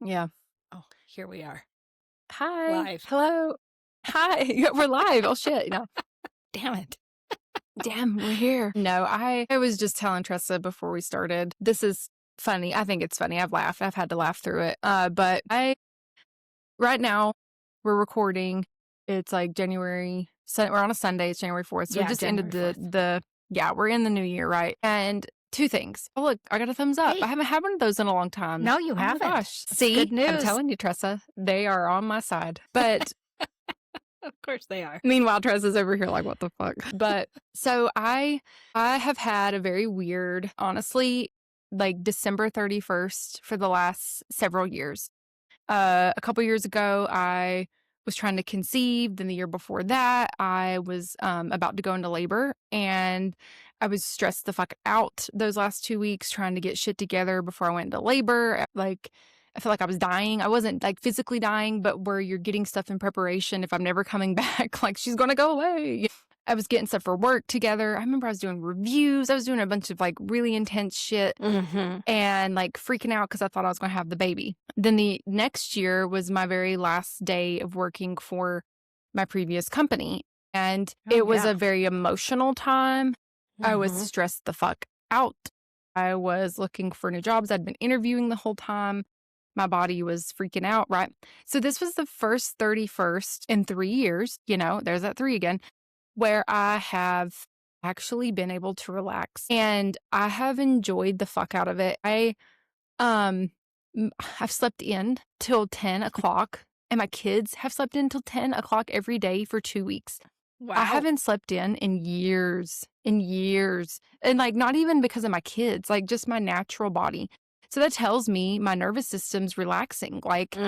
Yeah. Oh, here we are. Hi. Live. Hello. Hi. Yeah, we're live. Oh shit. No. Damn it. Damn, we're here. No, I was just telling Tressa before we started. This is funny. I think it's funny. I've laughed. I've had to laugh through it. But right now we're recording. It's like January. We're on a Sunday. It's January 4th. So we Yeah, just ended January 4th. yeah, we're in the new year, right? And two things. Oh, look, I got a thumbs up. Hey. I haven't had one of those in a long time. No, you Oh my haven't. gosh. That's See, good I'm news. telling you, Tressa, they are on my side. But Of course they are. meanwhile, Tressa's over here like, what the fuck? But so I have had a very weird, honestly, like December 31st for the last several years. A couple years ago, I was trying to conceive. Then the year before that, I was about to go into labor, and I was stressed the fuck out those last 2 weeks trying to get shit together before I went into labor. Like, I felt like I was dying. I wasn't like physically dying, but where you're getting stuff in preparation. If I'm never coming back, like she's gonna go away. I was getting stuff for work together. I remember I was doing reviews. I was doing a bunch of like really intense shit and like freaking out because I thought I was going to have the baby. Then the next year was my very last day of working for my previous company. And it was a very emotional time. I was stressed the fuck out. I was looking for new jobs. I'd been interviewing the whole time. My body was freaking out, right? So this was the first 31st in 3 years, there's that 3 again, where I have actually been able to relax, and I have enjoyed the fuck out of it. I've slept in till 10 o'clock, and my kids have slept in till 10 o'clock every day for 2 weeks. Wow. I haven't slept in years. And like, not even because of my kids, like just my natural body. So that tells me my nervous system's relaxing. Like,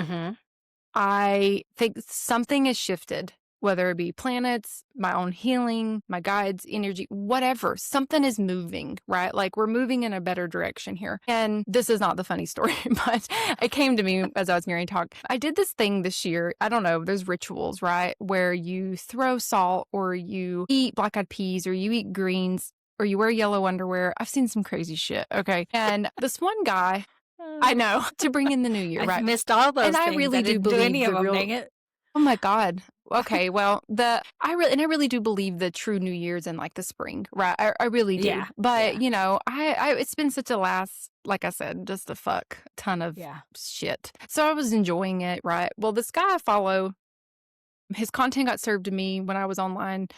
I think something has shifted, whether it be planets, my own healing, my guides, energy, whatever. Something is moving, right? Like we're moving in a better direction here. And this is not the funny story, but it came to me as I was hearing talk. I did this thing this year. I don't know. There's rituals, right? Where you throw salt or you eat black-eyed peas or you eat greens or you wear yellow underwear. I've seen some crazy shit. Okay. And this one guy, I know, to bring in the new year, I've right? missed all those And things. I really do didn't do believe any the of them, real. dang it. Oh my God. Okay. Well, I really do believe the true New Year's in like the spring, right? I really do. Yeah, But yeah. I it's been such a like I said, just a fuck ton of Yeah. shit. So I was enjoying it, right? Well, this guy I follow, his content got served to me when I was online,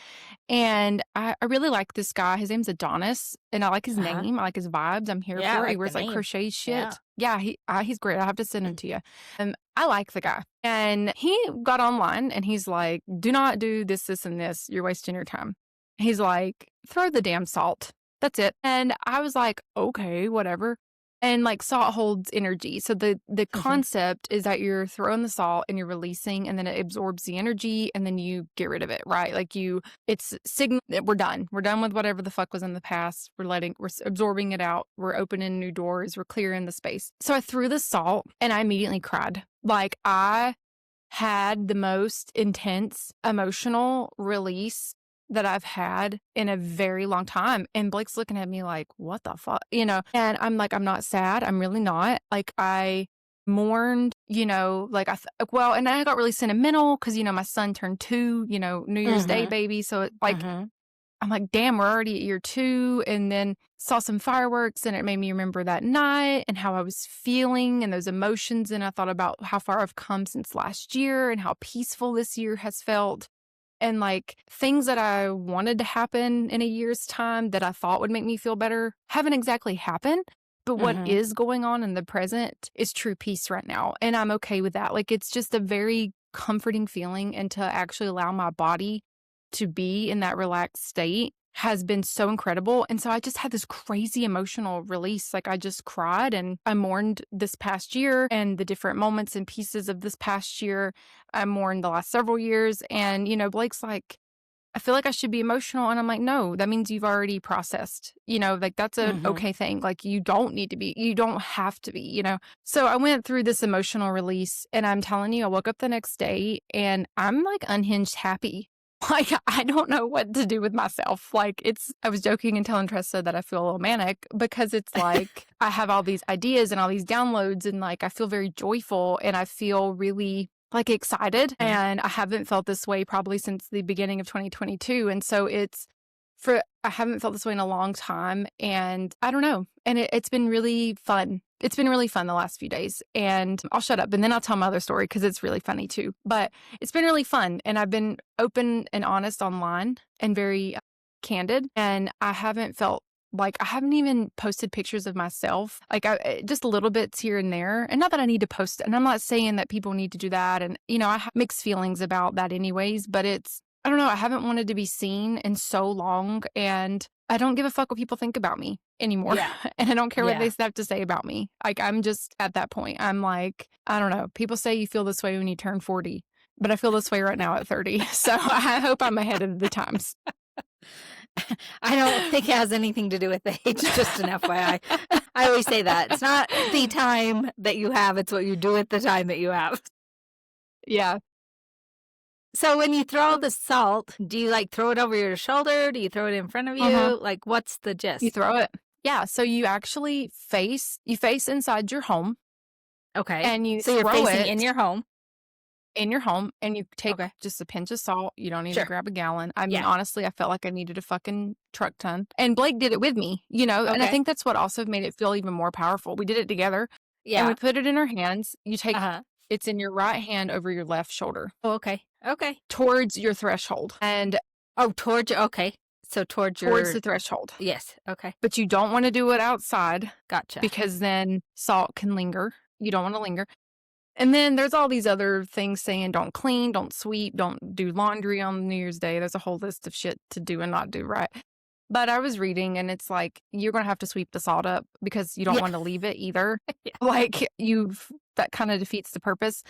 and I really like this guy. His name's Adonis, and I like his name. I like his vibes. I'm here Yeah, I for it. He like wears the like name. crochet shit. Yeah. He's great. I'll have to send him to you. I like the guy. And he got online and he's like, do not do this, this, and this. You're wasting your time. He's like, throw the damn salt. That's it. And I was like, okay, whatever. And like salt holds energy. So the concept is that you're throwing the salt and you're releasing, and then it absorbs the energy and then you get rid of it, right? Like it's signal that we're done. We're done with whatever the fuck was in the past. We're absorbing it out. We're opening new doors. We're clearing the space. So I threw the salt and I immediately cried. Like I had the most intense emotional release that I've had in a very long time. And Blake's looking at me like, what the fuck? And I'm like, I'm not sad. I'm really not. Like I mourned, like and I got really sentimental because, my son turned 2, New Year's Day baby. So it, like, I'm like, damn, we're already at year 2. And then saw some fireworks and it made me remember that night and how I was feeling and those emotions. And I thought about how far I've come since last year and how peaceful this year has felt. And like things that I wanted to happen in a year's time that I thought would make me feel better haven't exactly happened. But what is going on in the present is true peace right now. And I'm okay with that. Like it's just a very comforting feeling, and to actually allow my body to be in that relaxed state has been so incredible. And so I just had this crazy emotional release. Like I just cried and I mourned this past year and the different moments and pieces of this past year. I mourned the last several years. And, Blake's like, I feel like I should be emotional. And I'm like, no, that means you've already processed, like that's an okay thing. Like you don't have to be, So I went through this emotional release, and I'm telling you, I woke up the next day and I'm like unhinged happy. Like, I don't know what to do with myself. Like, I was joking and telling Tressa that I feel a little manic because it's like I have all these ideas and all these downloads, and like I feel very joyful and I feel really like excited. And I haven't felt this way probably since the beginning of 2022. And so I haven't felt this way in a long time. And I don't know. And it's been really fun. It's been really fun the last few days. And I'll shut up and then I'll tell my other story because it's really funny too. But it's been really fun. And I've been open and honest online and very candid. And I haven't felt like I haven't even posted pictures of myself, like just little bits here and there. And not that I need to post, and I'm not saying that people need to do that. And, I have mixed feelings about that anyways, but I don't know. I haven't wanted to be seen in so long, and I don't give a fuck what people think about me anymore. Yeah. And I don't care what Yeah. they have to say about me. Like, I'm just at that point. I'm like, I don't know. People say you feel this way when you turn 40, but I feel this way right now at 30. So I hope I'm ahead of the times. I don't think it has anything to do with age, just an FYI. I always say that. It's not the time that you have, it's what you do at the time that you have. Yeah. So when you throw the salt, do you like throw it over your shoulder? Do you throw it in front of you? Uh-huh. Like, what's the gist? You throw it. Yeah. So you actually face inside your home. Okay. And you so you're throw facing it in your home. in your home, and you take just a pinch of salt. You don't need to grab a gallon. I mean, honestly, I felt like I needed a fucking truck ton. And Blake did it with me, and I think that's what also made it feel even more powerful. We did it together. Yeah. And we put it in our hands. You take it's in your right hand over your left shoulder. Oh, okay. Okay. Towards your threshold. And towards okay. So towards the threshold. Yes. Okay. But you don't want to do it outside. Gotcha. Because then salt can linger. You don't want to linger. And then there's all these other things saying don't clean, don't sweep, don't do laundry on New Year's Day. There's a whole list of shit to do and not do, right? But I was reading, and it's like, you're going to have to sweep the salt up because you don't want to leave it either. Like, that kind of defeats the purpose.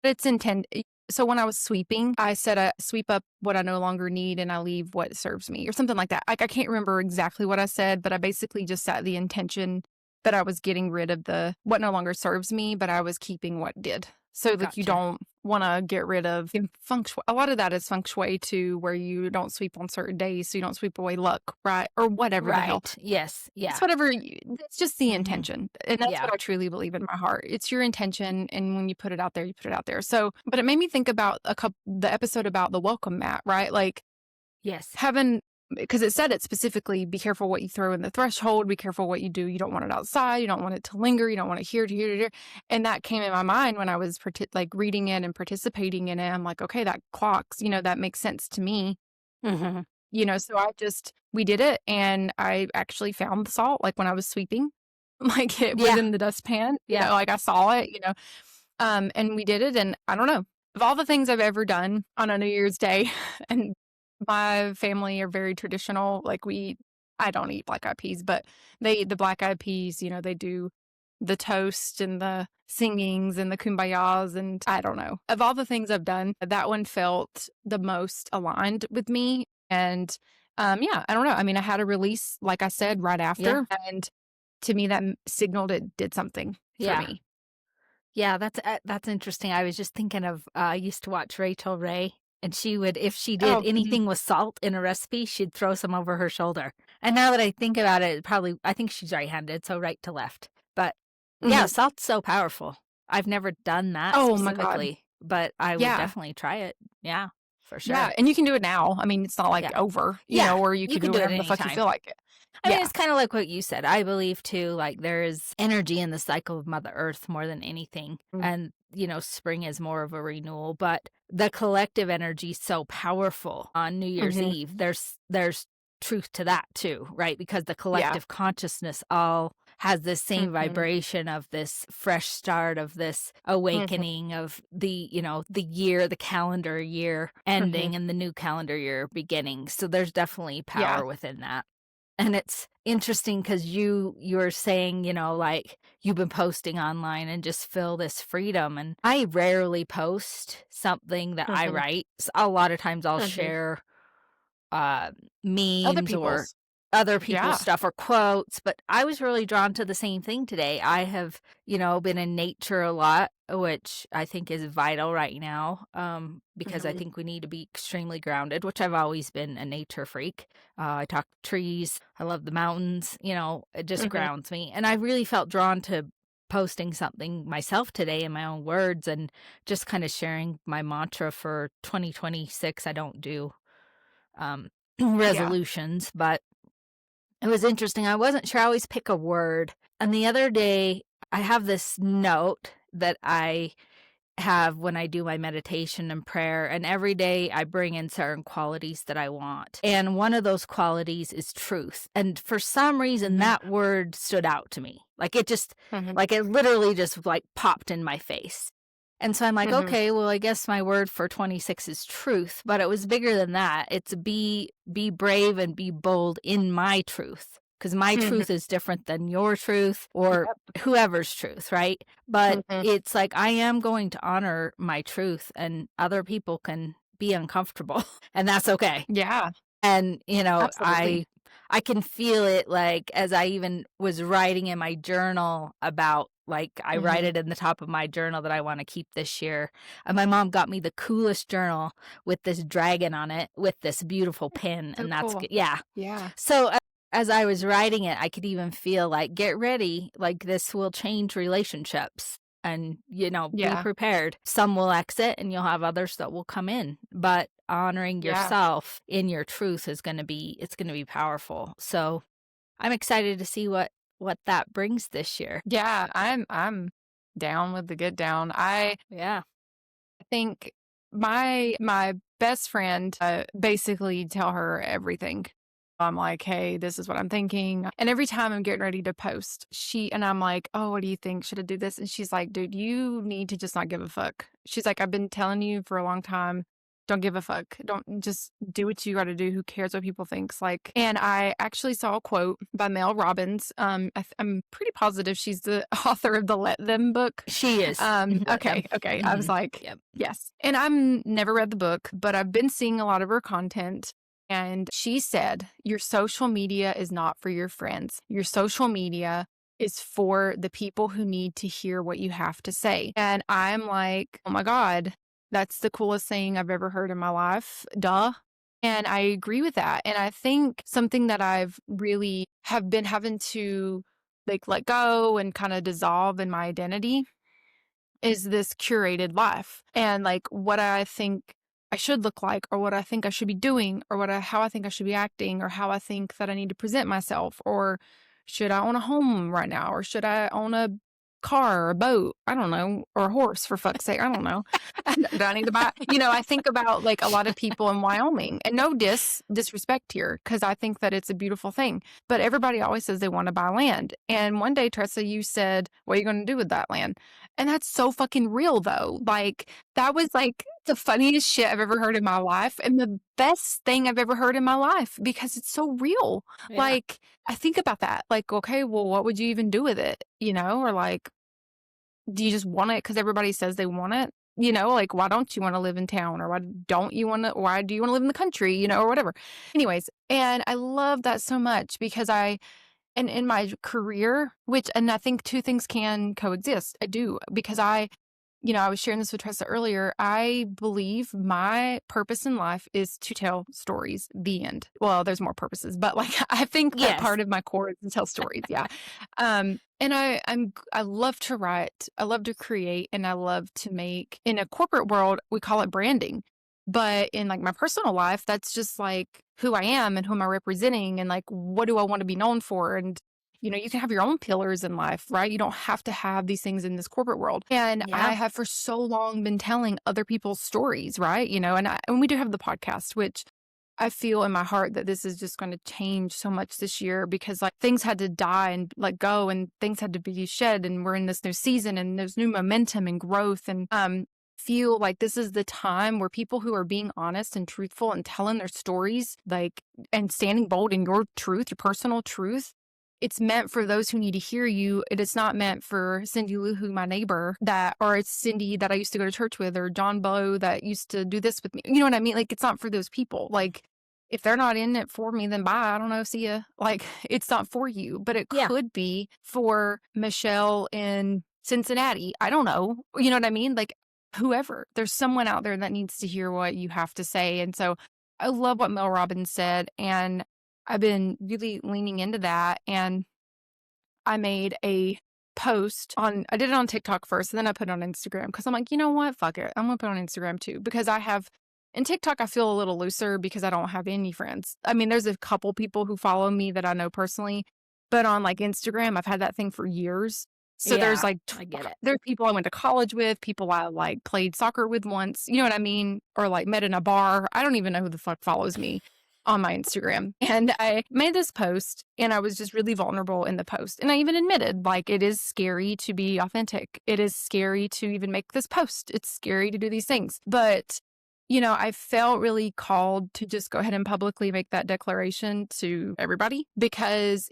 But it's intended. So when I was sweeping, I said I sweep up what I no longer need and I leave what serves me, or something like that. Like, I can't remember exactly what I said, but I basically just set the intention that I was getting rid of what no longer serves me, but I was keeping what did. So like, you don't want to get rid of feng shui. A lot of that is feng shui too, where you don't sweep on certain days, so you don't sweep away luck, right? Or whatever the hell. Yes. Yeah. It's whatever. It's just the intention, and that's what I truly believe in my heart. It's your intention, and when you put it out there, you put it out there. So, but it made me think about the episode about the welcome mat, right? Like, because it said it specifically, be careful what you throw in the threshold, be careful what you do. You don't want it outside. You don't want it to linger. You don't want it here to here to here. And that came in my mind when I was reading it and participating in it. I'm like, okay, that clocks, that makes sense to me. Mm-hmm. So we did it, and I actually found the salt, like when I was sweeping, like it was in the dustpan, like I saw it, and we did it. And I don't know, of all the things I've ever done on a New Year's Day, and my family are very traditional. Like I don't eat black eyed peas, but they eat the black eyed peas. They do the toast and the singings and the kumbayas. And I don't know. Of all the things I've done, that one felt the most aligned with me. And I don't know. I mean, I had a release, like I said, right after. And to me, that signaled it did something for me. Yeah, that's interesting. I was just thinking of, I used to watch Rachel Ray. And she would, if she did anything with salt in a recipe, she'd throw some over her shoulder. And now that I think about it, I think she's right-handed, so right to left. But salt's so powerful. I've never done that specifically, but I would definitely try it. Yeah, for sure. Yeah, and you can do it now. I mean, it's not like over, or you can do whatever the fuck you feel like it. I mean, it's kind of like what you said. I believe, too, like there is energy in the cycle of Mother Earth more than anything. And, spring is more of a renewal. But the collective energy is so powerful on New Year's Eve. There's truth to that, too, right? Because the collective consciousness all has this same vibration of this fresh start, of this awakening of the year, the calendar year ending and the new calendar year beginning. So there's definitely power within that. And it's interesting because you're saying, like you've been posting online and just feel this freedom. And I rarely post something that I write. So a lot of times I'll share memes or other people's Yeah. stuff or quotes, but I was really drawn to the same thing today. I have, been in nature a lot, which I think is vital right now, because I Mhm. think we need to be extremely grounded, which I've always been a nature freak. I talk trees. I love the mountains. It just Mhm. grounds me. And I really felt drawn to posting something myself today in my own words and just kind of sharing my mantra for 2026. I don't do um, Yeah. resolutions, but it was interesting. I wasn't sure. I always pick a word. And the other day, I have this note that I have when I do my meditation and prayer. And every day I bring in certain qualities that I want. And one of those qualities is truth. And for some reason, Mhm. that word stood out to me. Mhm. Like it literally just like popped in my face. And so I'm like, Mhm. okay, well, I guess my word for 26 is truth, but it was bigger than that. It's be brave and be bold in my truth, because my Mhm. truth is different than your truth or Yep. whoever's truth, right? But Mhm. it's like I am going to honor my truth, and other people can be uncomfortable, and that's okay. Yeah. And, Absolutely. I can feel it, like, as I even was writing in my journal about like, I write Mhm. it in the top of my journal that I wanna keep this year, and my mom got me the coolest journal with this dragon on it with this beautiful pin, So and cool. yeah. Yeah. So, as I was writing it, I could even feel like, "Get ready, like, this will change relationships, and, be Yeah. prepared. Some will exit, and you'll have others that will come in, but honoring Yeah. yourself in your truth is gonna be powerful." So, I'm excited to see what that brings this year. Yeah. I'm down with the get down. I Yeah. think my best friend, basically tell her everything. I'm like, "Hey, this is what I'm thinking." And every time I'm getting ready to post, I'm like, "Oh, what do you think? Should I do this?" And she's like, "Dude, you need to just not give a fuck." She's like, "I've been telling you for a long time, don't give a fuck. Don't just do what you got to do. Who cares what people thinks?" Like, and I actually saw a quote by Mel Robbins. I'm pretty positive she's the author of the Let Them book. She is. Let them. Okay. I was Mhm. like, Yep. yes. And I've never read the book, but I've been seeing a lot of her content. And she said, your social media is not for your friends. Your social media is for the people who need to hear what you have to say. And I'm like, oh my God, that's the coolest thing I've ever heard in my life. Duh. And I agree with that. And I think something that I've really have been having to like let go and kind of dissolve in my identity is this curated life and like what I think I should look like or what I think I should be doing or how I think I should be acting or how I think that I need to present myself or should I own a home right now or should I own a car or a boat? I don't know, or a horse for fuck's sake. I don't know. Do I need to buy? I think about like a lot of people in Wyoming and no disrespect here because I think that it's a beautiful thing. But everybody always says they want to buy land. And one day, Tressa, you said, what are you going to do with that land? And that's so fucking real though. Like that was like the funniest shit I've ever heard in my life and the best thing I've ever heard in my life because it's so real. Yeah. Like I think about that. Like, okay, well, what would you even do with it? Or like, do you just want it because everybody says they want it? Like why don't you want to live in town or why do you want to live in the country, or whatever. Anyways, and I love that so much because and in my career, and I think two things can coexist. I do because I was sharing this with Tressa earlier. I believe my purpose in life is to tell stories. The end. Well, there's more purposes, but like I think that Yes. part of my core is to tell stories. Yeah. And I love to write. I love to create, and I love to make. In a corporate world, we call it branding. But in like my personal life, that's just like who I am and who am I representing and like what do I want to be known for? And you can have your own pillars in life, right? You don't have to have these things in this corporate world. And I Yeah. have for so long been telling other people's stories, right? And we do have the podcast, which I feel in my heart that this is just going to change so much this year because like things had to die and let go and things had to be shed. And we're in this new season and there's new momentum and growth. And feel like this is the time where people who are being honest and truthful and telling their stories, like, and standing bold in your truth, your personal truth, it's meant for those who need to hear you. It is not meant for Cindy Lou Who, my neighbor, or it's Cindy that I used to go to church with, or John Bow that used to do this with me. You know what I mean? Like, it's not for those people. Like, if they're not in it for me, then bye. I don't know. See ya. Like, it's not for you, but it Yeah. could be for Michelle in Cincinnati. I don't know. You know what I mean? Like, whoever. There's someone out there that needs to hear what you have to say. And so I love what Mel Robbins said. And I've been really leaning into that. And I made a post I did it on TikTok first, and then I put it on Instagram because I'm like, you know what? Fuck it. I'm going to put it on Instagram too because in TikTok, I feel a little looser because I don't have any friends. I mean, there's a couple people who follow me that I know personally, but on like Instagram, I've had that thing for years. So there's Yeah, like, I get it. there's people I went to college with, people I like played soccer with once, you know what I mean? Or like met in a bar. I don't even know who the fuck follows me on my Instagram. And I made this post and I was just really vulnerable in the post. And I even admitted, like, it is scary to be authentic. It is scary to even make this post. It's scary to do these things. But, I felt really called to just go ahead and publicly make that declaration to everybody because,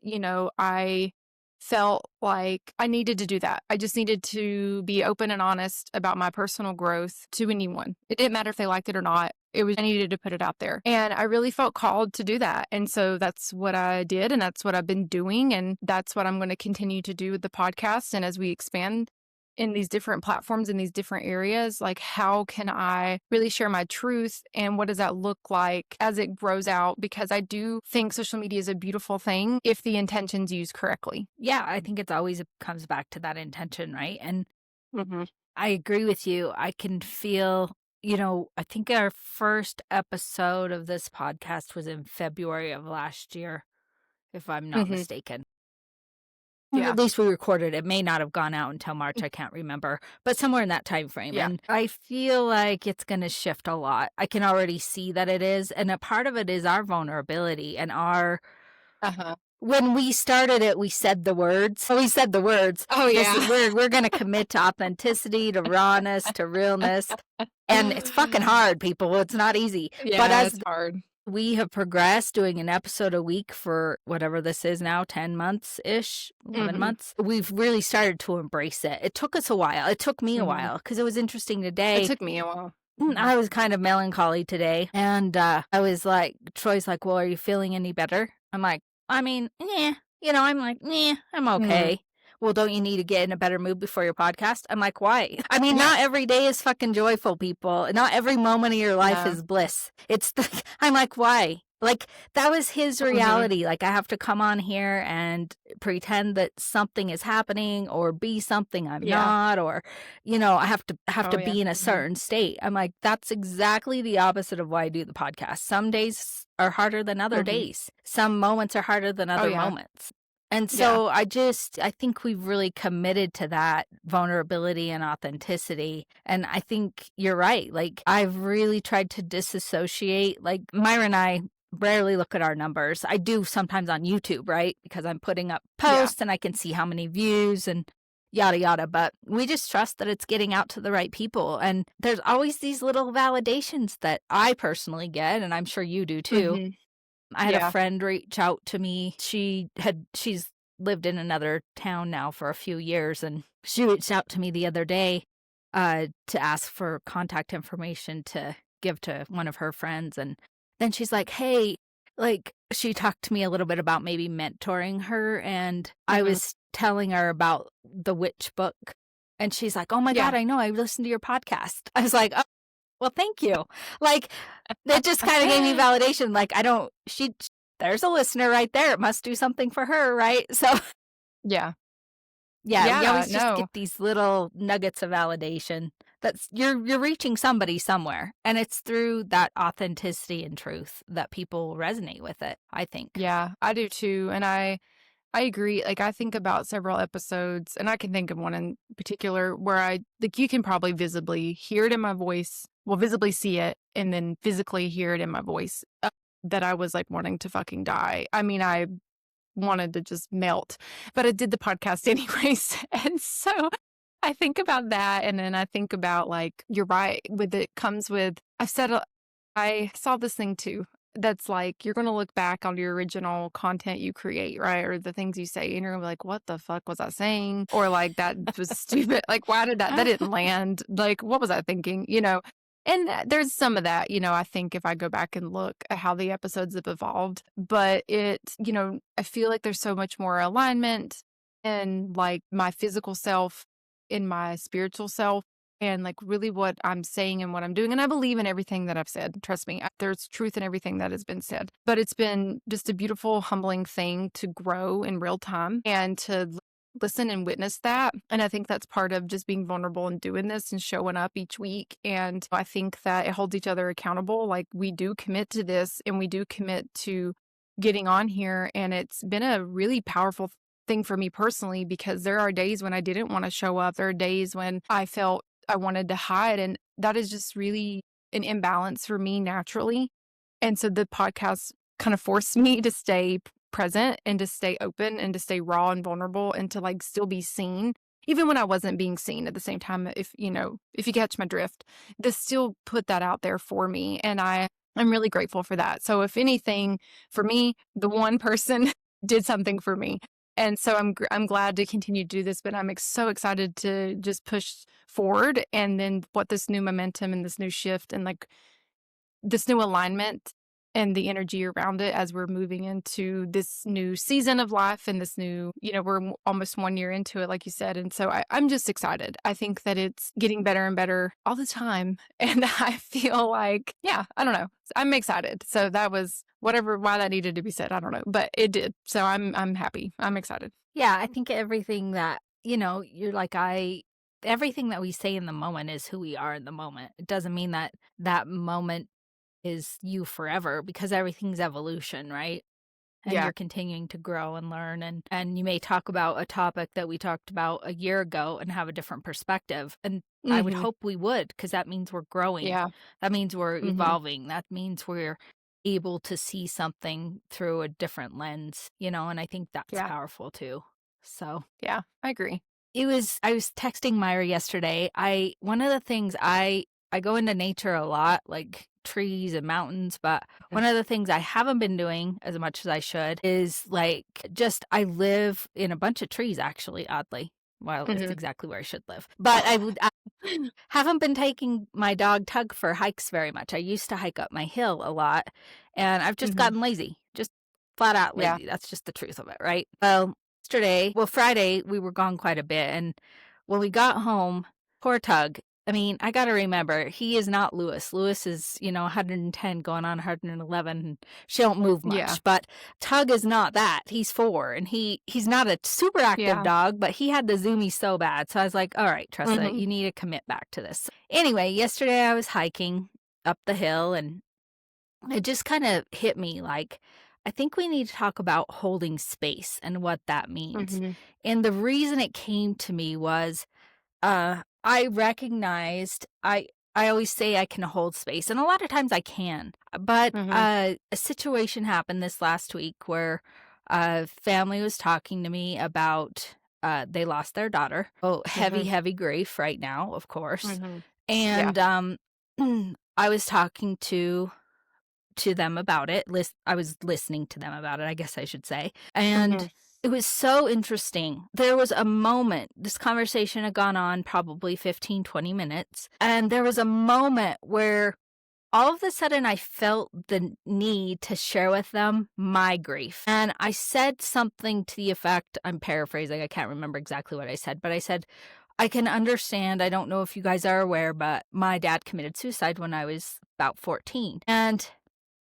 I felt like I needed to do that. I just needed to be open and honest about my personal growth to anyone. It didn't matter if they liked it or not. I needed to put it out there. And I really felt called to do that. And so that's what I did. And that's what I've been doing. And that's what I'm going to continue to do with the podcast. And as we expand in these different platforms, in these different areas, like how can I really share my truth and what does that look like as it grows out? Because I do think social media is a beautiful thing if the intention's used correctly. Yeah, I think it's always comes back to that intention, right? And Mm-hmm. I agree with you. I can feel, I think our first episode of this podcast was in February of last year, if I'm not Mm-hmm. mistaken. Yeah. At least we recorded it. It may not have gone out until March. I can't remember, but somewhere in that time frame. Yeah. And I feel like it's going to shift a lot. I can already see that it is. And a part of it is our vulnerability and Uh-huh. when we started it, we said the words. We said the words. Oh, yeah. We're going to commit to authenticity, to rawness, to realness. And it's fucking hard, people. It's not easy. Yeah, But as it's hard. we have progressed, doing an episode a week for whatever this is now, 10 months-ish, 11 Mhm. months, we've really started to embrace it. It took us a while. It took me a Mhm. while because it was interesting today. It took me a while. I was kind of melancholy today. And I was like, Troy's like, well, are you feeling any better? I'm like, I mean, I'm like, I'm okay. Well, don't you need to get in a better mood before your podcast? I'm like, why? I mean, not every day is fucking joyful, people. Not every moment of your life Yeah. is bliss. I'm like, why? Like, that was his reality. Like, I have to come on here and pretend that something is happening or be something I'm Yeah. not, or, I have to Oh, be in a certain state. I'm like, that's exactly the opposite of why I do the podcast. Some days are harder than other days. Some moments are harder than other moments. And so I think we've really committed to that vulnerability and authenticity. And I think you're right. Like, I've really tried to disassociate. Like, Myra and I rarely look at our numbers. I do sometimes on YouTube, right? Because I'm putting up posts and I can see how many views and yada, yada. But we just trust that it's getting out to the right people. And there's always these little validations that I personally get, and I'm sure you do too. I had a friend reach out to me. She's lived in another town now for a few years, and she reached out to me the other day to ask for contact information to give to one of her friends. And then she's like, hey, like, she talked to me a little bit about maybe mentoring her, and I was telling her about the witch book, and she's like, oh my God, I know, I listened to your podcast. I was like, oh, well, thank you. Like, it just kind of gave me validation. Like, there's a listener right there. It must do something for her, right? So, Yeah. we always just get these little nuggets of validation. That's you're reaching somebody somewhere, and it's through that authenticity and truth that people resonate with it, I think. Yeah, I do too. And I agree. Like, I think about several episodes, and I can think of one in particular where you can probably visibly hear it in my voice, well, visibly see it, and then physically hear it in my voice that I was like wanting to fucking die. I mean, I wanted to just melt, but I did the podcast anyways. And so I think about that. And then I think about, like, you're right. I saw this thing too. That's like, you're going to look back on your original content you create, right? Or the things you say, and you're going to be like, what the fuck was I saying? Or like, that was stupid. Like, why did that didn't land? Like, what was I thinking? And there's some of that, I think if I go back and look at how the episodes have evolved, but I feel like there's so much more alignment in like my physical self, in my spiritual self, and like really what I'm saying and what I'm doing. And I believe in everything that I've said. Trust me, there's truth in everything that has been said. But it's been just a beautiful, humbling thing to grow in real time and to listen and witness that. And I think that's part of just being vulnerable and doing this and showing up each week. And I think that it holds each other accountable. Like we do commit to this and we do commit to getting on here. And it's been a really powerful thing for me personally, because there are days when I didn't want to show up. There are days when I felt I wanted to hide. And that is just really an imbalance for me naturally. And so the podcast kind of forced me to stay present and to stay open and to stay raw and vulnerable and to like still be seen, even when I wasn't being seen at the same time. If you catch my drift, this still put that out there for me. And I'm really grateful for that. So if anything, for me, the one person did something for me. And so I'm glad to continue to do this, but I'm so excited to just push forward and then what this new momentum and this new shift and like this new alignment and the energy around it as we're moving into this new season of life and this new, we're almost 1 year into it, like you said. And so I'm just excited. I think that it's getting better and better all the time. And I feel like, I don't know. I'm excited. So that was why that needed to be said. I don't know, but it did. So I'm happy. I'm excited. Yeah, I think everything that, you're like, everything that we say in the moment is who we are in the moment. It doesn't mean that that moment is you forever, because everything's evolution, right? And Yeah. you're continuing to grow and learn, and you may talk about a topic that we talked about a year ago and have a different perspective. And I would Mm-hmm. hope we would, because that means we're growing. Yeah. That means we're Mm-hmm. evolving. That means we're able to see something through a different lens, and I think that's Yeah. powerful too. So Yeah. I agree. I was texting Myra yesterday. One of the things I go into nature a lot, like trees and mountains, but one of the things I haven't been doing as much as I should is like I live in a bunch of trees, actually, oddly. Well, it's Mm-hmm. exactly where I should live. But I haven't been taking my dog Tug for hikes very much. I used to hike up my hill a lot, and I've just Mm-hmm. gotten lazy. Just flat out Yeah. lazy. That's just the truth of it, right? Friday, we were gone quite a bit, and when we got home, poor Tug, I mean, I gotta remember, he is not Lewis. Lewis is, 110 going on 111, and she don't move Yeah. much, but Tug is not that. He's 4, and he's not a super active Yeah. dog, but he had the zoomies so bad, so I was like, all right, Tressa, Mm-hmm. you need to commit back to this. Anyway, yesterday I was hiking up the hill, and it just kind of hit me like, I think we need to talk about holding space and what that means. Mm-hmm. And the reason it came to me was I recognized I always say I can hold space, and a lot of times I can. But Mm-hmm. a situation happened this last week where a family was talking to me about they lost their daughter. Oh, Mm-hmm. heavy grief right now, of course. Mm-hmm. Yeah. And I was talking to them about it. I was listening to them about it, I guess I should say. And Mm-hmm. it was so interesting. There was a moment, this conversation had gone on probably 15, 20 minutes. And there was a moment where all of a sudden I felt the need to share with them my grief. And I said something to the effect, I'm paraphrasing, I can't remember exactly what I said, but I said, I can understand. I don't know if you guys are aware, but my dad committed suicide when I was about 14. And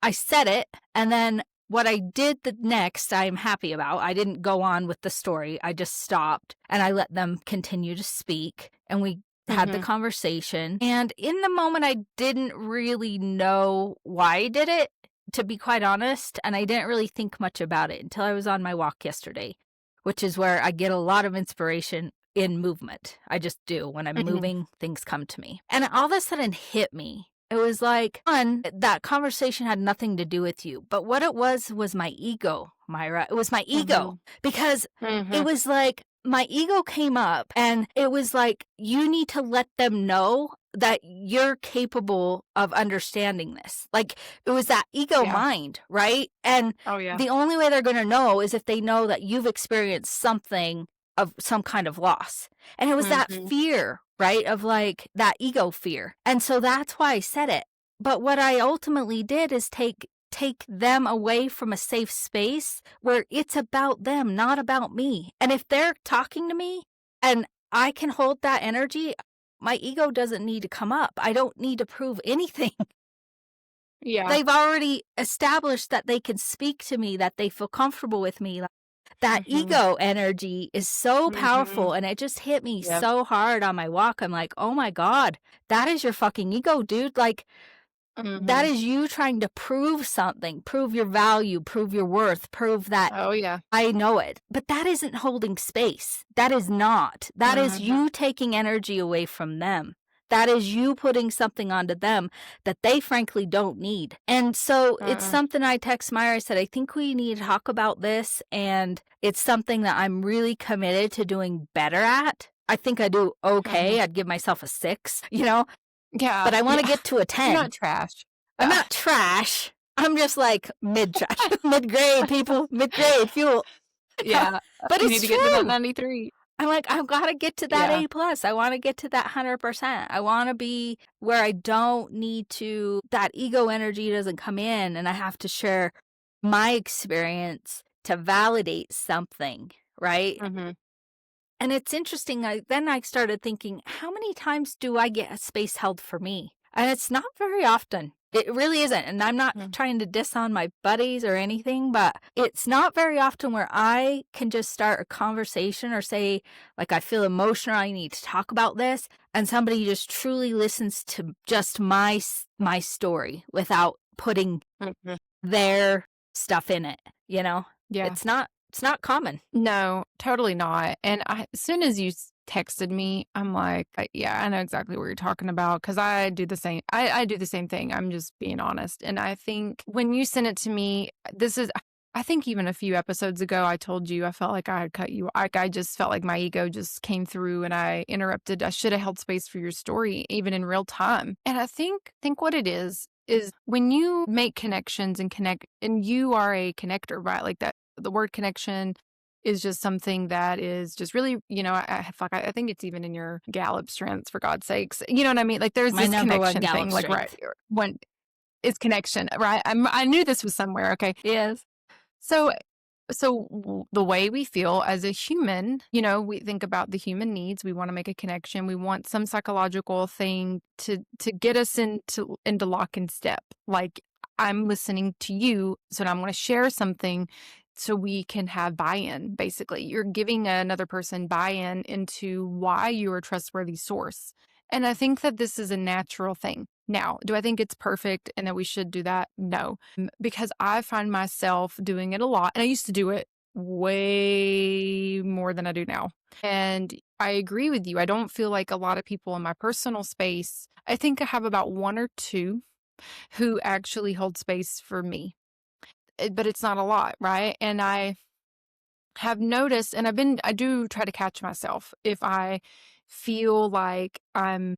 I said it, and then what I did the next, I'm happy about. I didn't go on with the story. I just stopped, and I let them continue to speak, and we had the Mm-hmm. conversation. And in the moment, I didn't really know why I did it, to be quite honest, and I didn't really think much about it until I was on my walk yesterday, which is where I get a lot of inspiration in movement. I just do. When I'm Mm-hmm. moving, things come to me. And it all of a sudden hit me. It was like, one, that conversation had nothing to do with you. But what it was my ego, Myra. It was my ego. Because Mm-hmm. it was like my ego came up, and it was like, you need to let them know that you're capable of understanding this. Like, it was that ego Yeah. mind, right? And Oh yeah. the only way they're going to know is if they know that you've experienced something of some kind of loss. And it was that Mm-hmm. fear, right? Of like that ego fear. And so that's why I said it. But what I ultimately did is take them away from a safe space where it's about them, not about me. And if they're talking to me and I can hold that energy, my ego doesn't need to come up. I don't need to prove anything. Yeah. They've already established that they can speak to me, that they feel comfortable with me. Like, that Mhm. ego energy is so Mhm. powerful, and it just hit me Yep. so hard on my walk. I'm like, "Oh my god, that is your fucking ego, dude." Like, that Mhm. is you trying to prove something, prove your value, prove your worth, prove that Oh, yeah. I know it. But that isn't holding space. That is not. That is Mhm. you taking energy away from them. That is you putting something onto them that they frankly don't need. And so it's Mm-mm. something I text Myra. I said, I think we need to talk about this. And it's something that I'm really committed to doing better at. I think I do Mhm. okay. I'd give myself a 6, you know, Yeah. but I want to Yeah. get to a You're 10. not trash. I'm not trash. I'm just like mid trash, mid grade people, mid grade fuel. Yeah. But You need it's to get to that true. 93. I'm like, I've got to get to that Yeah. A plus. I want to get to that 100%. I want to be where I don't need to, that ego energy doesn't come in and I have to share my experience to validate something, right? Mhm. And it's interesting. Then I started thinking, how many times do I get a space held for me? And it's not very often. It really isn't. And I'm not Mm. trying to diss on my buddies or anything, but it's not very often where I can just start a conversation or say, like, I feel emotional. I need to talk about this. And somebody just truly listens to just my story without putting Mhm. their stuff in it. You know, Yeah. it's not common. No, totally not. And as soon as you texted me, I'm like, yeah, I know exactly what you're talking about because I do the same. I do the same thing. I'm just being honest. And I think when you sent it to me, I think even a few episodes ago, I told you I felt like I had cut you. I just felt like my ego just came through and I interrupted. I should have held space for your story, even in real time. And I think what it is when you make connections and connect, and you are a connector, right? Like that the word connection is just something that is just really, I think it's even in your Gallup strengths, for God's sakes. You know what I mean? Like there's My this number one connection Gallup thing, like right strength. when it's connection, right? I knew this was somewhere. Okay. Yes. So the way we feel as a human, we think about the human needs. We want to make a connection. We want some psychological thing to get us into lock and step. Like I'm listening to you, so I'm going to share something so we can have buy-in. Basically, you're giving another person buy-in into why you're a trustworthy source. And I think that this is a natural thing. Now, do I think it's perfect and that we should do that? No, because I find myself doing it a lot. And I used to do it way more than I do now. And I agree with you. I don't feel like a lot of people in my personal space, I think I have about one or two who actually hold space for me. But it's not a lot, right? And I have noticed, and I do try to catch myself if I feel like I'm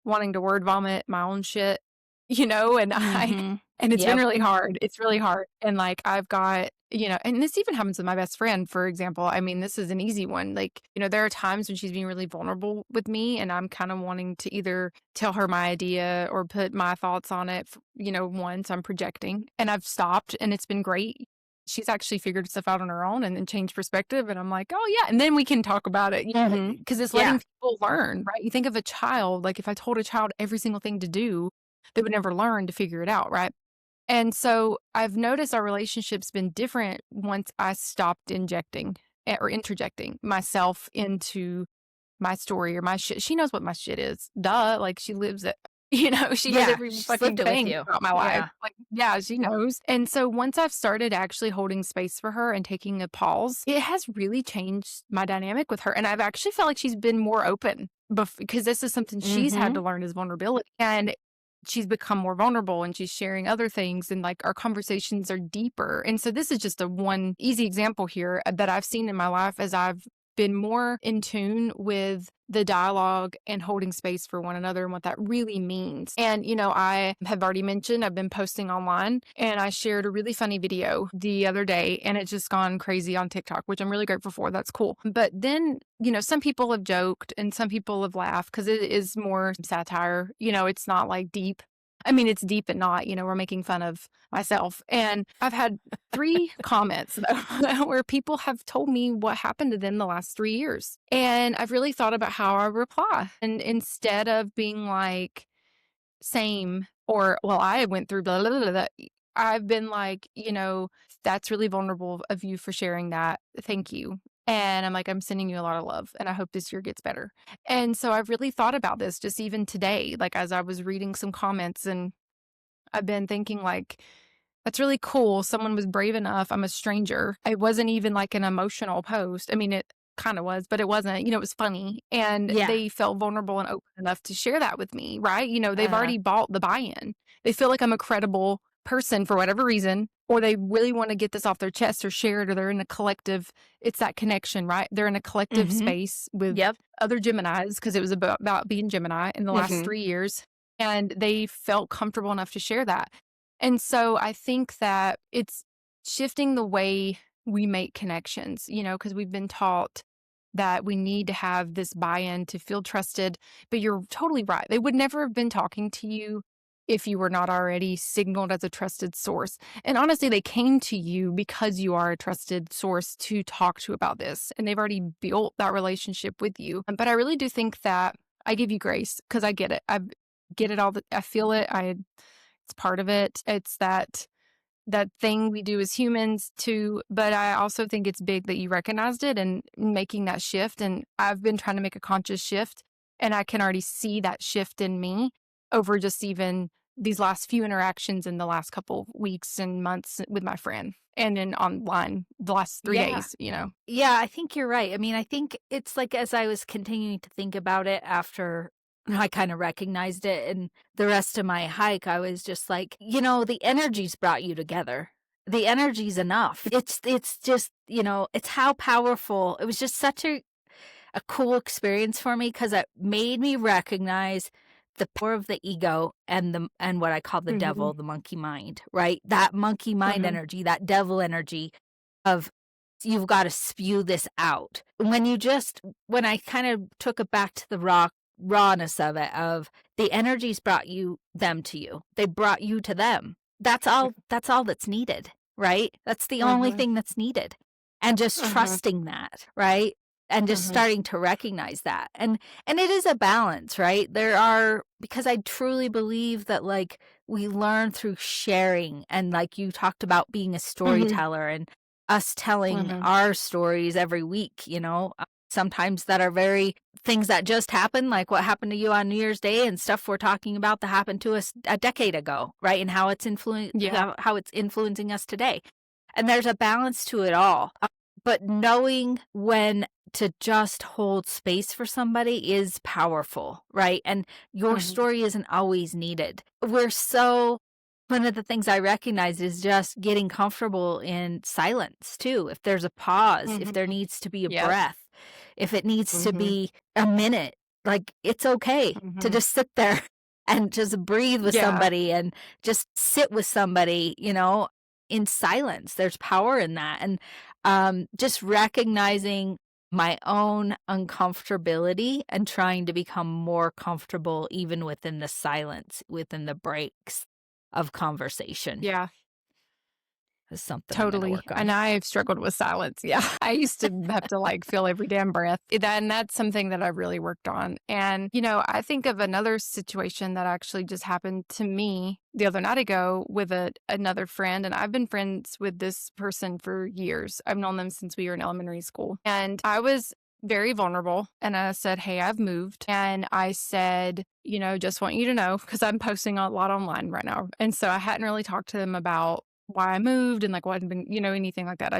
wanting to word vomit my own shit, and Mm-hmm. and it's been Yep. really hard. It's really hard. And like I've got, and this even happens with my best friend, for example. I mean, this is an easy one. Like, there are times when she's being really vulnerable with me and I'm kind of wanting to either tell her my idea or put my thoughts on it, once I'm projecting. And I've stopped and it's been great. She's actually figured stuff out on her own and then changed perspective. And I'm like, oh, yeah. And then we can talk about it. Yeah. Mm-hmm. Because it's Yeah. letting people learn, right? You think of a child, like if I told a child every single thing to do, they would never learn to figure it out, right? And so I've noticed our relationship's been different once I stopped injecting or interjecting myself into my story or my shit. She knows what my shit is. Duh. Like she lives it. She knows Yeah. every She's fucking lived it with thing you. about my life. Yeah. Like, yeah, she knows. And so once I've started actually holding space for her and taking a pause, it has really changed my dynamic with her. And I've actually felt like she's been more open because this is something she's had Mm-hmm. to learn is vulnerability. And she's become more vulnerable and she's sharing other things and like our conversations are deeper. And so this is just a one easy example here that I've seen in my life as I've been more in tune with the dialogue and holding space for one another and what that really means. And, I have already mentioned I've been posting online, and I shared a really funny video the other day, and it's just gone crazy on TikTok, which I'm really grateful for. That's cool. But then, some people have joked and some people have laughed because it is more satire. It's not like deep. I mean, it's deep and not, we're making fun of myself. And I've had 3 comments where people have told me what happened to them the last 3 years. And I've really thought about how I reply. And instead of being like, same, or, well, I went through blah, blah, blah, blah, I've been like, that's really vulnerable of you for sharing that. Thank you. And I'm like, I'm sending you a lot of love, and I hope this year gets better. And so I've really thought about this just even today, like as I was reading some comments, and I've been thinking like, that's really cool. Someone was brave enough. I'm a stranger. It wasn't even like an emotional post. I mean, it kind of was, but it wasn't. It was funny. And Yeah. they felt vulnerable and open enough to share that with me, right? They've Uh-huh. already bought the buy-in. They feel like I'm a credible person for whatever reason, or they really want to get this off their chest or share it, or they're in a collective, it's that connection, right? They're in a collective Mhm. space with Yep. other Geminis, because it was about being Gemini in the last Mhm. 3 years. And they felt comfortable enough to share that. And so I think that it's shifting the way we make connections, because we've been taught that we need to have this buy-in to feel trusted. But you're totally right. They would never have been talking to you if you were not already signaled as a trusted source. And honestly, they came to you because you are a trusted source to talk to about this. And they've already built that relationship with you. But I really do think that I give you grace because I get it. I get it I feel it. It's part of it. It's that thing we do as humans too. But I also think it's big that you recognized it and making that shift. And I've been trying to make a conscious shift, and I can already see that shift in me over just even these last few interactions in the last couple weeks and months with my friend, and then online the last 3 Yeah. days. Yeah, I think you're right. I mean, I think it's like as I was continuing to think about it after I kind of recognized it and the rest of my hike, I was just like, the energy's brought you together. The energy's enough. It's just, it's how powerful. It was just such a cool experience for me because it made me recognize the power of the ego and what I call the Hmm. devil, the monkey mind, right? That monkey mind Hmm. energy, that devil energy of you've got to spew this out. When I kind of took it back to the rawness of it, of the energies brought them to you. They brought you to them. That's all that's needed, right? That's the only Hmm. thing that's needed. And just Hmm. trusting that, right? And just Hmm. starting to recognize that. And it is a balance, right? Because I truly believe that like we learn through sharing, and like you talked about being a Hmm. storyteller and us telling Hmm. our stories every week, sometimes that are very things that just happened, like what happened to you on New Year's Day, and stuff we're talking about that happened to us a decade ago, right? And how it's Yeah. how it's influencing us today. And there's a balance to it all. But knowing when to just hold space for somebody is powerful, right? And your Hmm. story isn't always needed. One of the things I recognize is just getting comfortable in silence too. If there's a pause, if Hmm. there needs to be a Yep. breath, if it needs to Hmm. be a minute, like it's okay to Hmm. just sit there and just breathe with Yeah. somebody and just sit with somebody, in silence. There's power in that. And just recognizing my own uncomfortability and trying to become more comfortable even within the silence, within the breaks of conversation Yeah. is something I'm gonna Totally. work on. And I've struggled with silence. Yeah. I used to have to like feel every damn breath. And that's something that I've really worked on. And, I think of another situation that actually just happened to me the other night ago with another friend. And I've been friends with this person for years. I've known them since we were in elementary school. And I was very vulnerable. And I said, Hey, I've moved. And I said, just want you to know, because I'm posting a lot online right now. And so I hadn't really talked to them about why I moved and like what had been, anything like that.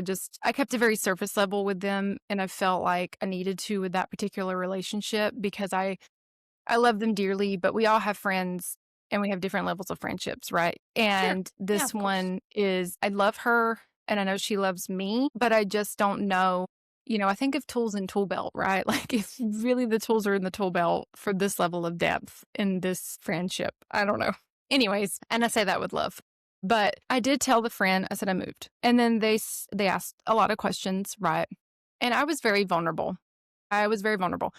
I kept it very surface level with them, and I felt like I needed to with that particular relationship because I love them dearly, but we all have friends and we have different levels of friendships, right? Sure. And Yeah, this of course. one is I love her and I know she loves me, but I just don't know, I think of tools and tool belt, right? Like if really the tools are in the tool belt for this level of depth in this friendship, I don't know. Anyways, and I say that with love. But I did tell the friend, I said I moved. And then they asked a lot of questions, right? And I was very vulnerable. I was very vulnerable.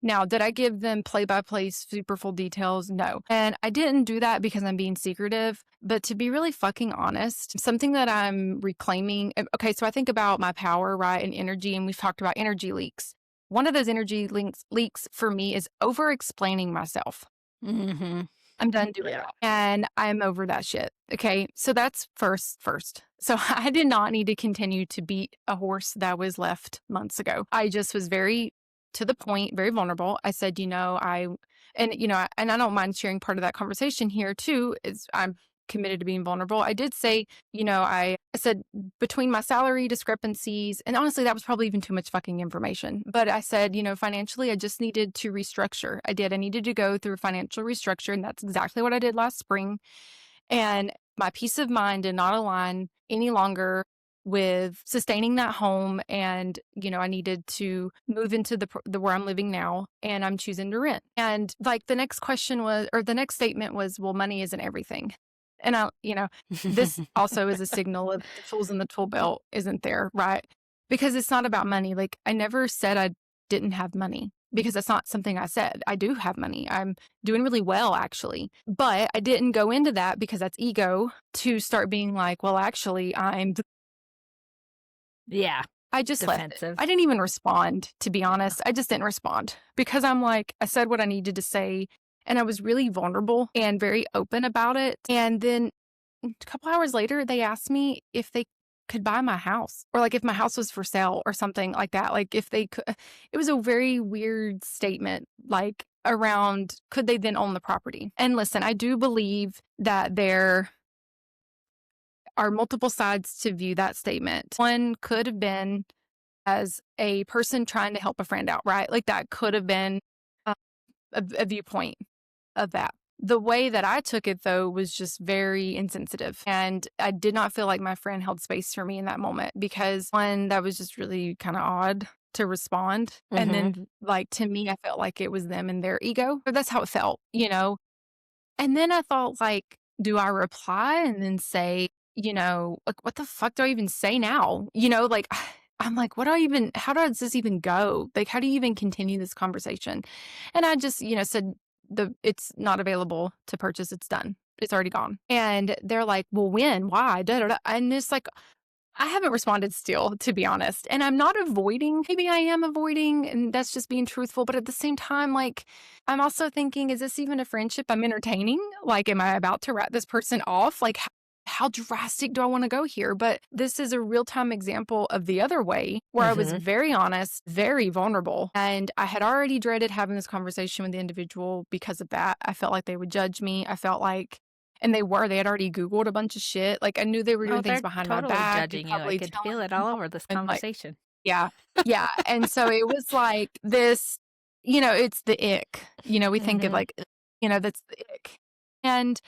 Now, did I give them play-by-play super full details? No. And I didn't do that because I'm being secretive, but to be really fucking honest, something that I'm reclaiming. Okay, so I think about my power, right, and energy, and we've talked about energy leaks. One of those energy leaks for me is over-explaining myself. Mm-hmm. I'm done doing that. And I'm over that shit. Okay. So that's first. So I did not need to continue to beat a horse that was left months ago. I just was very to the point, very vulnerable. I said, and I don't mind sharing part of that conversation here too, is I'm committed to being vulnerable. I did say, I said between my salary discrepancies, and honestly, that was probably even too much fucking information. But I said, financially, I just needed to restructure. I needed to go through a financial restructure. And that's exactly what I did last spring. And my peace of mind did not align any longer with sustaining that home. And, I needed to move into the where I'm living now, and I'm choosing to rent. And like the next statement was, well, money isn't everything. And this also is a signal of the tools in the tool belt isn't there, right? Because it's not about money. Like I never said I didn't have money, because that's not something I said. I do have money. I'm doing really well, actually. But I didn't go into that because that's ego to start being like, well, actually, Yeah. I just Defensive. left it. I didn't even respond, to be honest. I just didn't respond because I'm like, I said what I needed to say, and I was really vulnerable and very open about it. And then a couple hours later, they asked me if they could buy my house, or like if my house was for sale or something like that. Like if they could, it was a very weird statement, like around could they then own the property? And listen, I do believe that there are multiple sides to view that statement. One could have been as a person trying to help a friend out, right? Like that could have been a viewpoint of that. The way that I took it, though, was just very insensitive. And I did not feel like my friend held space for me in that moment, because one, that was just really kind of odd to respond. Mm-hmm. And then, like, to me, I felt like it was them and their ego. Or that's how it felt, And then I thought, like, do I reply and then say, like, what the fuck do I even say now? Like, I'm like, how does this even go? Like, how do you even continue this conversation? And I just, said, it's not available to purchase. It's done. It's already gone. And they're like, well, when? Why? Da, da, da. And it's like, I haven't responded still, to be honest. And I'm not avoiding. Maybe I am avoiding, and that's just being truthful. But at the same time, like, I'm also thinking, is this even a friendship I'm entertaining? Like, am I about to wrap this person off? Like, how drastic do I want to go here? But this is a real-time example of the other way, where I was very honest, very vulnerable. And I had already dreaded having this conversation with the individual because of that. I felt like they would judge me. I felt like, and they had already Googled a bunch of shit. Like I knew they were doing things behind my back. Judging you. I could feel it all over this conversation. Like, yeah. And so it was like this, it's the ick. We think of like, that's the ick. And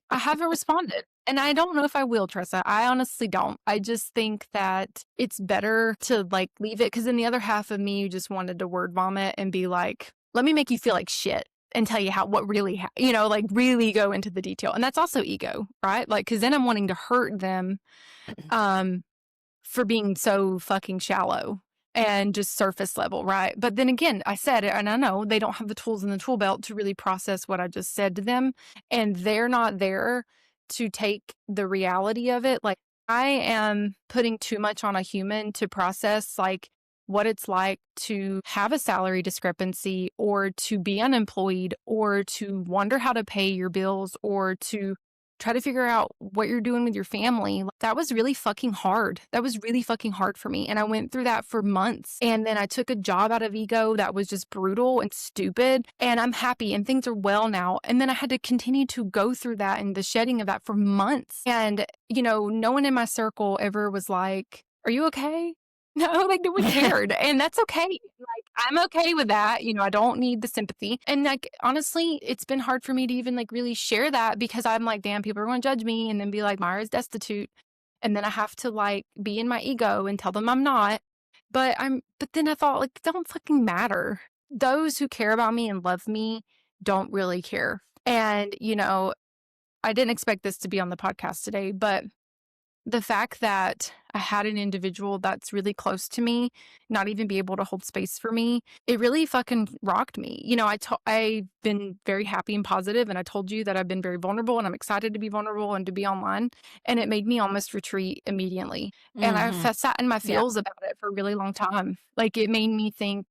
I haven't responded. And I don't know if I will, Tressa. I honestly don't. I just think that it's better to like leave it, because then the other half of me just wanted to word vomit and be like, let me make you feel like shit and tell you what really, like really go into the detail. And that's also ego, right? Like, because then I'm wanting to hurt them for being so fucking shallow and just surface level, right? But then again, I said it, and I know they don't have the tools in the tool belt to really process what I just said to them. And they're not there to take the reality of it. Like, I am putting too much on a human to process, like, what it's like to have a salary discrepancy, or to be unemployed, or to wonder how to pay your bills, or to try to figure out what you're doing with your family. That was really fucking hard. That was really fucking hard for me. And I went through that for months. And then I took a job out of ego that was just brutal and stupid. And I'm happy and things are well now. And then I had to continue to go through that and the shedding of that for months. And, no one in my circle ever was like, are you okay? No, like no one cared. And that's okay. Like, I'm okay with that. I don't need the sympathy. And like, honestly, it's been hard for me to even like really share that, because I'm like, damn, people are going to judge me and then be like, Myra's destitute. And then I have to like be in my ego and tell them I'm not. But then I thought, like, it don't fucking matter. Those who care about me and love me don't really care. And, I didn't expect this to be on the podcast today, but the fact that I had an individual that's really close to me not even be able to hold space for me, it really fucking rocked me. I've been very happy and positive, and I told you that I've been very vulnerable, and I'm excited to be vulnerable and to be online, and it made me almost retreat immediately. And Mhm. sat in my Yeah. feels about it for a really long time. Like, it made me think.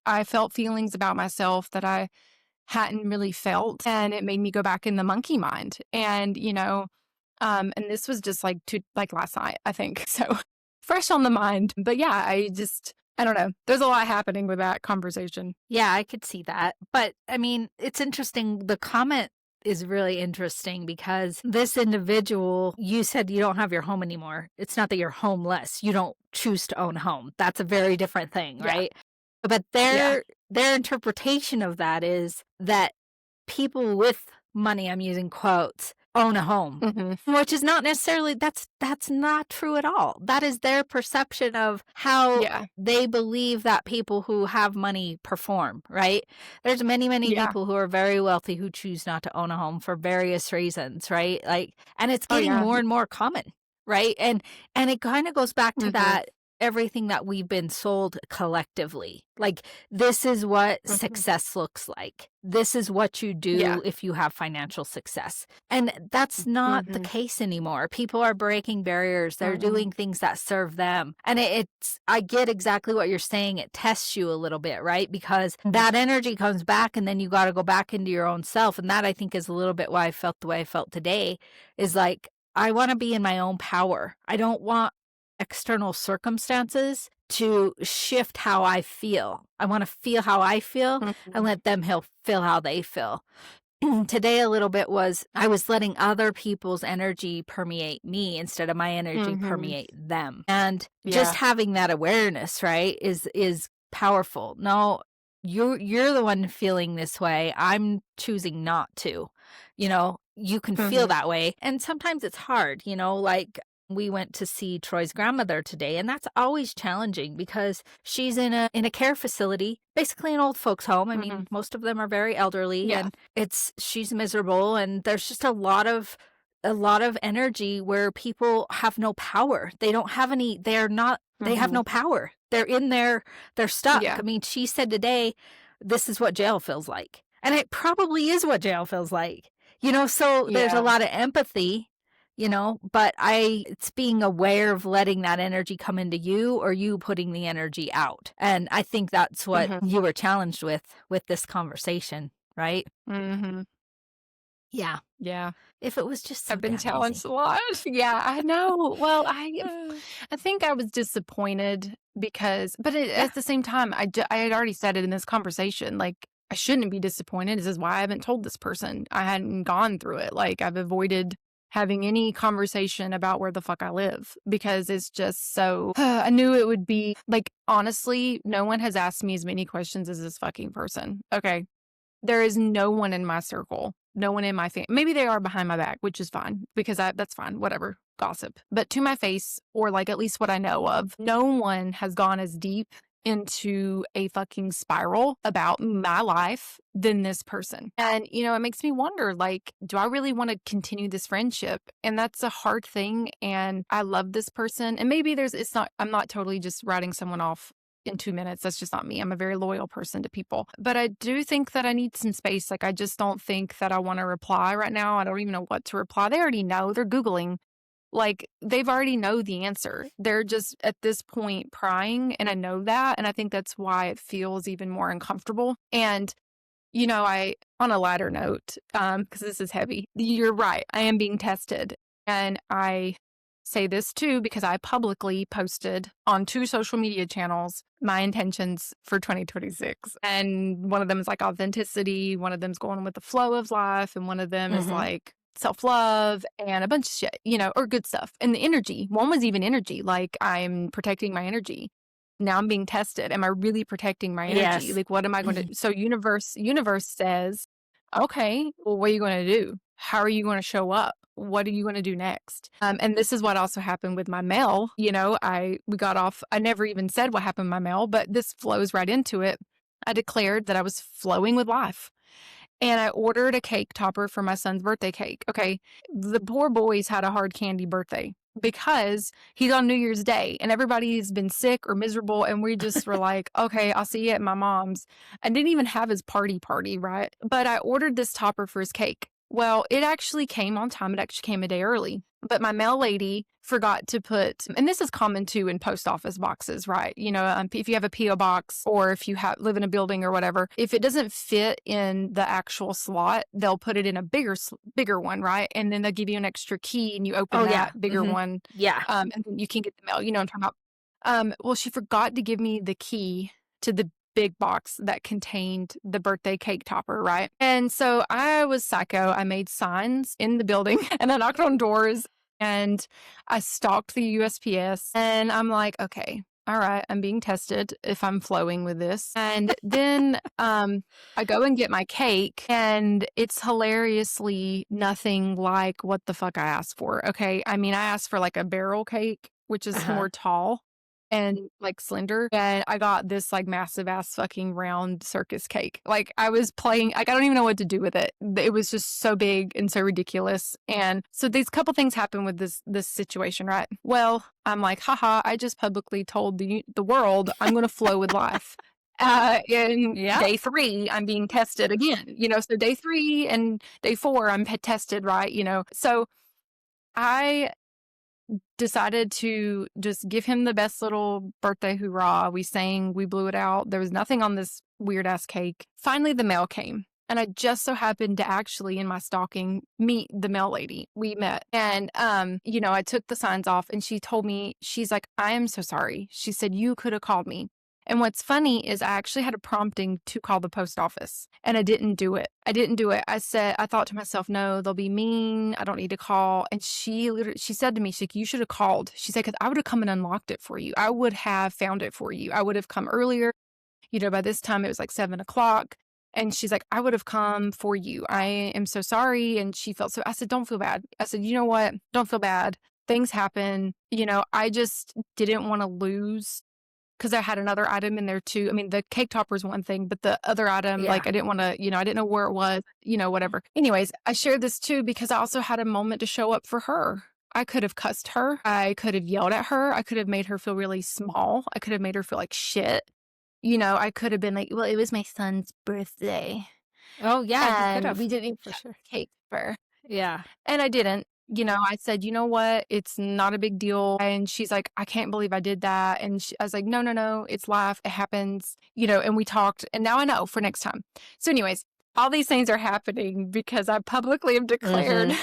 I felt feelings about myself that I hadn't really felt, and it made me go back in the monkey mind. And this was just like last night, I think. So fresh on the mind. But yeah, I don't know. There's a lot happening with that conversation. Yeah, I could see that. But I mean, it's interesting. The comment is really interesting because this individual, you said you don't have your home anymore. It's not that you're homeless. You don't choose to own a home. That's a very different thing, Yeah. right? But Yeah. their interpretation of that is that people with money, I'm using quotes, own a home, Hmm. which is not necessarily that's not true at all. That is their perception of how Yeah. they believe that people who have money perform, right? There's many, many Yeah. people who are very wealthy who choose not to own a home for various reasons, right? Like, and it's Oh, getting yeah. more and more common, right? And it kind of goes back to Hmm. that everything that we've been sold collectively. Like, this is what Hmm. success looks like. This is what you Yeah. do if you have financial success. And that's not the Hmm. case anymore. People are breaking barriers. They're Hmm. doing things that serve them. And I get exactly what you're saying. It tests you a little bit, right? Because that energy comes back and then you got to go back into your own self. And that, I think, is a little bit why I felt the way I felt today, is like, I want to be in my own power. I don't want external circumstances to shift how I feel. I want to feel how I feel and let them feel how they feel. Today, a little bit was I was letting other people's energy permeate me instead of my energy Hmm. permeate them. And just Yeah. having that awareness, right, is powerful. No, you're the one feeling this way. I'm choosing not to. You can feel Hmm. that way. And sometimes it's hard, like we went to see Troy's grandmother today, and that's always challenging because she's in a care facility, basically an old folks home. I Hmm. mean, most of them are very elderly, Yeah. and she's miserable, and there's just a lot of energy where people have no power. They don't have any, they have Hmm. no power. They're in there, they're stuck. Yeah. I mean, she said today, this is what jail feels like. And it probably is what jail feels like. So there's a Yeah. lot of empathy, but it's being aware of letting that energy come into you or you putting the energy out. And I think that's what Hmm. you were challenged with this conversation, right? Hmm. Yeah. Yeah. If it was just so I've been damn easy. challenged a lot. Yeah, I know. Well, I think I was disappointed because, but Yeah. at the same time, I had already said it in this conversation. Like, I shouldn't be disappointed. This is why I haven't told this person. I hadn't gone through it. Like, I've avoided having any conversation about where the fuck I live because it's just so. I knew it would be like, honestly, no one has asked me as many questions as this fucking person. Okay. There is no one in my circle, no one in my family. Maybe they are behind my back, which is fine because that's fine, whatever, gossip. But to my face, or like at least what I know of, no one has gone as deep into a fucking spiral about my life than this person. And, it makes me wonder, like, do I really want to continue this friendship? And that's a hard thing. And I love this person. And maybe I'm not totally just writing someone off in 2 minutes. That's just not me. I'm a very loyal person to people. But I do think that I need some space. Like, I just don't think that I want to reply right now. I don't even know what to reply. They already know. They're Googling. Like, they've already know the answer. They're just at this point prying. And I know that. And I think that's why it feels even more uncomfortable. And, on a lighter note, because this is heavy, you're right. I am being tested. And I say this too because I publicly posted on 2 social media channels my intentions for 2026. And one of them is like authenticity, one of them's going with the flow of life, and one of them is Mhm. like self-love and a bunch of shit, or good stuff. And the energy, one was even energy, like I'm protecting my energy. Now I'm being tested. Am I really protecting my energy? Yes. Like, what am I going to? So universe says, okay, well, what are you going to do? How are you going to show up? what are you going to do next? And this is what also happened with my mail. You know, we got off, I never even said what happened with my mail, but this flows right into it. I declared that I was flowing with life. And I ordered a cake topper for my son's birthday cake. Okay. The poor boy's had a hard candy birthday because he's on New Year's Day and everybody's been sick or miserable. And we just were like, okay, I'll see you at my mom's. I didn't even have his party, right? But I ordered this topper for his cake. Well, it actually came on time. It actually came a day early. But my mail lady forgot to put, and this is common too in post office boxes, right? You know, if you have a P.O. box or if you live in a building or whatever, if it doesn't fit in the actual slot, they'll put it in a bigger one, right? And then they'll give you an extra key and you open that bigger one. Yeah. And then you can get the mail. You know what I'm talking about. Well, she forgot to give me the key to the big box that contained the birthday cake topper, right? And so I was psycho. I made signs in the building and I knocked on doors and I stalked the USPS and I'm like, okay, all right, I'm being tested if I'm flowing with this. And then I go and get my cake and it's hilariously nothing like what the fuck I asked for. Okay. I mean, I asked for like a barrel cake, which is more tall and like slender. And I got this like massive ass fucking round circus cake. Like I was playing, like I don't even know what to do with it. It was just so big and so ridiculous. And so these couple things happened with this situation, right? Well, I'm like, haha, I just publicly told the world I'm going to flow with life. In day 3, I'm being tested again, you know, so day 3 and day 4, I'm tested, right? You know, so I decided to just give him the best little birthday hoorah. We sang, we blew it out. There was nothing on this weird ass cake. Finally, the mail came. And I just so happened to actually, in my stalking, meet the mail lady. We met. And, you know, I took the signs off and she told me, she's like, I am so sorry. She said, you could have called me. And what's funny is I actually had a prompting to call the post office and I didn't do it. I thought to myself, no, they'll be mean. I don't need to call. And she said to me, she's like, you should have called. She said, because I would have come and unlocked it for you. I would have found it for you. I would have come earlier. You know, by this time it was like 7:00. And she's like, I would have come for you. I am so sorry. And she felt so, I said, don't feel bad. I said, you know what? Don't feel bad. Things happen. You know, I just didn't want to lose because I had another item in there too. I mean, the cake topper is one thing, but the other item, like I didn't want to, you know, I didn't know where it was, you know, whatever. Anyways, I shared this too because I also had a moment to show up for her. I could have cussed her. I could have yelled at her. I could have made her feel really small. I could have made her feel like shit. You know, I could have been like, well, it was my son's birthday. Oh, yeah, you could And have. we didn't even For have sure. cake for her. Yeah. And I didn't. You know, I said, you know what? It's not a big deal. And she's like, I can't believe I did that. And I was like, no, it's life. It happens. You know, and we talked. And now I know for next time. So anyways, all these things are happening because I publicly have declared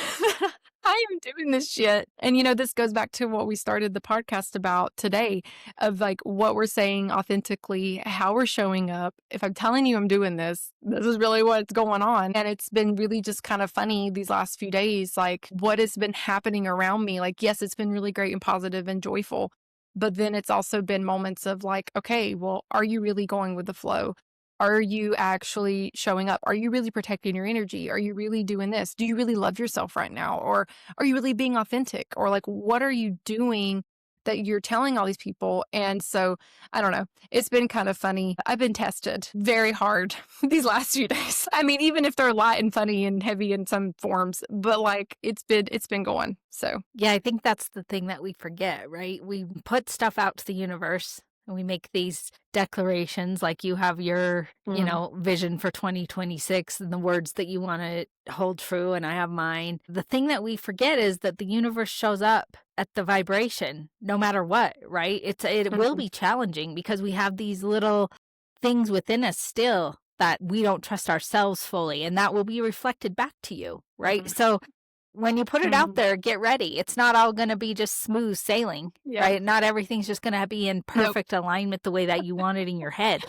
I am doing this shit. And, you know, this goes back to what we started the podcast about today of like what we're saying authentically, how we're showing up. If I'm telling you I'm doing this, this is really what's going on. And it's been really just kind of funny these last few days, like what has been happening around me. Like, yes, it's been really great and positive and joyful. But then it's also been moments of like, okay, well, are you really going with the flow? Are you actually showing up? Are you really protecting your energy? Are you really doing this? Do you really love yourself right now? Or are you really being authentic? Or like, what are you doing that you're telling all these people? And so, I don't know. It's been kind of funny. I've been tested very hard these last few days. I mean, even if they're light and funny and heavy in some forms, but like it's been going. So, Yeah, I think that's the thing that we forget, right? We put stuff out to the universe and we make these declarations like you have your, you know, vision for 2026 and the words that you want to hold true, and I have mine. The thing that we forget is that the universe shows up at the vibration no matter what, right? It will be challenging because we have these little things within us still that we don't trust ourselves fully, and that will be reflected back to you, right? So when you put it out there, get ready. It's not all going to be just smooth sailing, right? Not everything's just going to be in perfect alignment the way that you want it in your head.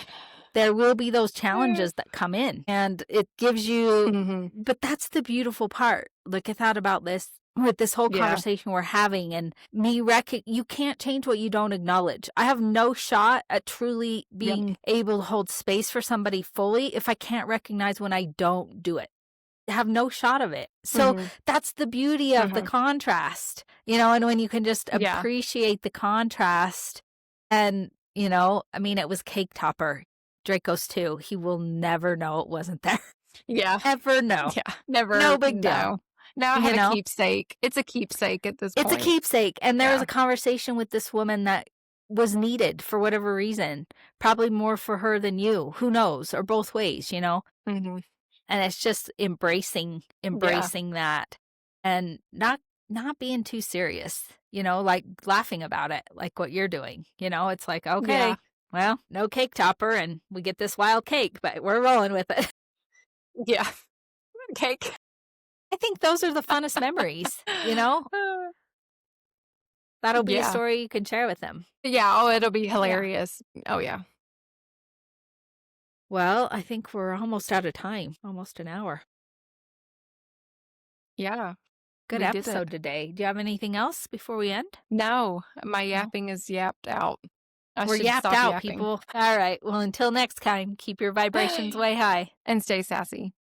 There will be those challenges that come in, and it gives you, but that's the beautiful part. Like I thought about this with this whole conversation we're having, and you can't change what you don't acknowledge. I have no shot at truly being able to hold space for somebody fully if I can't recognize when I don't do it. have no shot of it. So Mhm. that's the beauty of the Mhm. contrast, and when you can just Yeah. appreciate the contrast and, I mean, it was cake topper. Draco's too. He will never know it wasn't there. Yeah. Ever know. Yeah. Never No big deal, no. Now I you have a know? keepsake. It's a keepsake at this It's a point. keepsake, and there was Yeah. a conversation with this woman that was needed for whatever reason, probably more for her than you, who knows, or both ways. Mhm. And it's just embracing Yeah. that and not being too serious, like laughing about it, like what you're doing. It's like, Yeah. okay, well, no cake topper and we get this wild cake, but we're rolling with it. Yeah. Cake. I think those are the funnest memories. That'll be a Yeah. story you can share with them. Yeah, oh, it'll be Yeah. hilarious. Oh, yeah. Well, I think we're almost out of time, almost an hour. Yeah. Good We did it. episode today. Do you have anything else before we end? No, my No. yapping is yapped out. I We're should yapped stop out, yapping. people. All right. Well, until next time, keep your vibrations way high. And stay sassy.